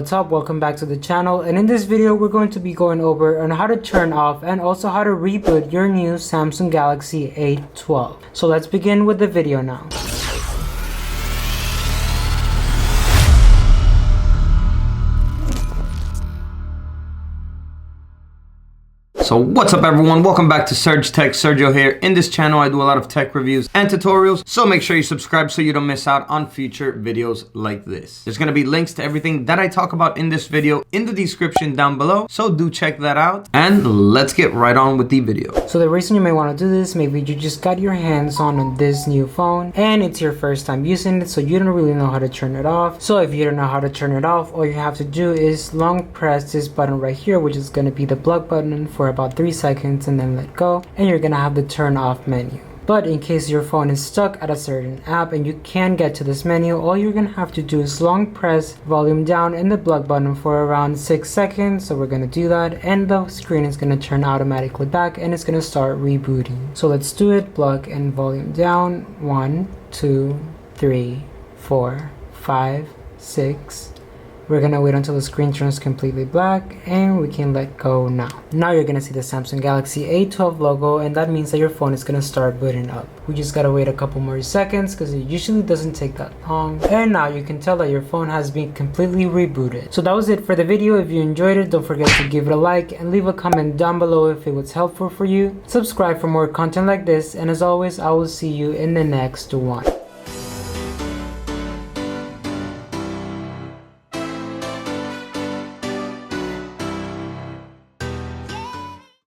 What's up, welcome back to the channel, and in this video we're going to be going over on how to turn off and also how to reboot your new Samsung Galaxy A12. So let's begin with the video now. So what's up everyone, welcome back to Serg-Tech. Sergio here. In this channel I do a lot of tech reviews and tutorials, so make sure you subscribe so you don't miss out on future videos like this. There's going to be links to everything that I talk about in this video in the description down below, so do check that out, and let's get right on with the video. So the reason you may want to do this, maybe you just got your hands on this new phone and it's your first time using it, so you don't really know how to turn it off. So if you don't know how to turn it off, all you have to do is long press this button right here, which is going to be the plug button, for about 3 seconds and then let go, and you're gonna have the turn off menu. But in case your phone is stuck at a certain app and you can't get to this menu, all you're gonna have to do is long press volume down and the plug button for around 6 seconds. So we're gonna do that, and the screen is gonna turn automatically back and it's gonna start rebooting. So let's do it. Plug and volume down. 1, 2, 3, 4, 5, 6. We're gonna wait until the screen turns completely black and we can let go now. Now you're gonna see the Samsung Galaxy A12 logo, and that means that your phone is gonna start booting up. We just gotta wait a couple more seconds because it usually doesn't take that long. And now you can tell that your phone has been completely rebooted. So that was it for the video. If you enjoyed it, don't forget to give it a like and leave a comment down below if it was helpful for you. Subscribe for more content like this, and as always, I will see you in the next one.